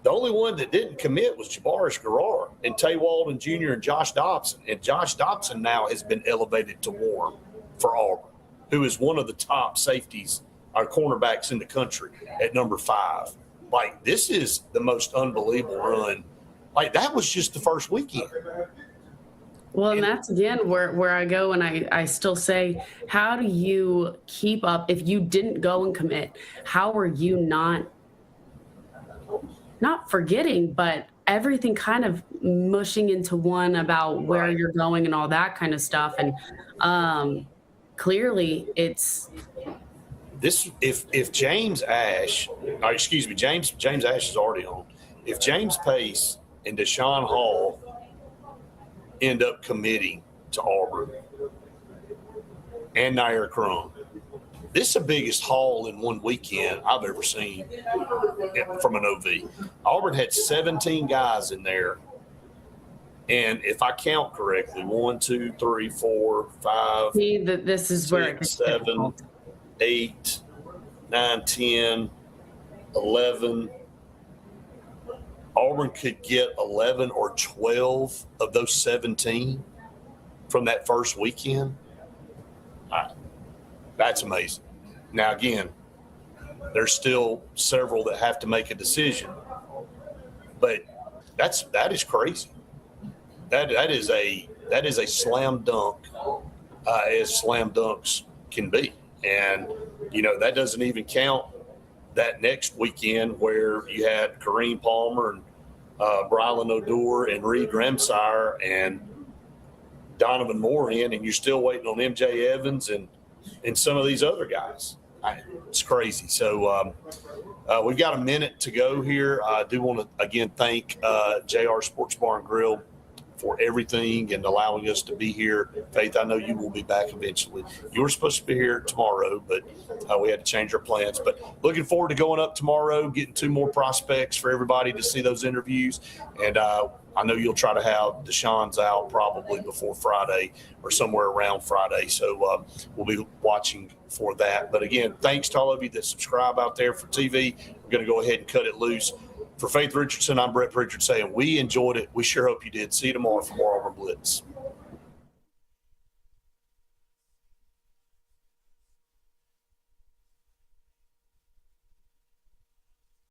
Speaker 2: The only one that didn't commit was Jabarish Garrar and Tay Walden Jr. and Josh Dobson. And Josh Dobson now has been elevated to warm for Auburn, who is one of the top safeties, our cornerbacks in the country at number 5. Like, this is the most unbelievable run. Like, that was just the first weekend.
Speaker 3: Well, and that's, again, where I go and I still say, how do you keep up? If you didn't go and commit, how are you not forgetting, but everything kind of mushing into one about where you're going and all that kind of stuff? And clearly it's this. If James Ash, James Ash is already on. If James Pace and Deshaun Hall end up committing to Auburn and Nair Crum, this is the biggest haul in one weekend I've ever seen from an OV. Auburn had 17 guys in there. And if I count correctly, 1, 2, 3, 4, 5, this is
Speaker 2: 6, 7, 8, 9, 10, 11. Auburn could get 11 or 12 of those 17 from that first weekend. That's amazing. Now, again, there's still several that have to make a decision, but that is crazy. That is a slam dunk, as slam dunks can be. And, you know, that doesn't even count that next weekend where you had Kareem Palmer and Brylan O'Dour and Reed Ramsire and Donovan Moore in, and you're still waiting on MJ Evans and and some of these other guys. It's crazy. So we've got a minute to go here. I do want to, again, thank JR Sports Bar and Grill for everything and allowing us to be here. Faith, I know you will be back eventually. You were supposed to be here tomorrow, but we had to change our plans. But looking forward to going up tomorrow, getting 2 more prospects for everybody to see those interviews. And I know you'll try to have Deshaun's out probably before Friday or somewhere around Friday. So we'll be watching for that. But again, thanks to all of you that subscribe out there for TV. We're going to go ahead and cut it loose. For Faith Richardson, I'm Brett Pritchard saying we enjoyed it. We sure hope you did. See you tomorrow for more Auburn Blitz.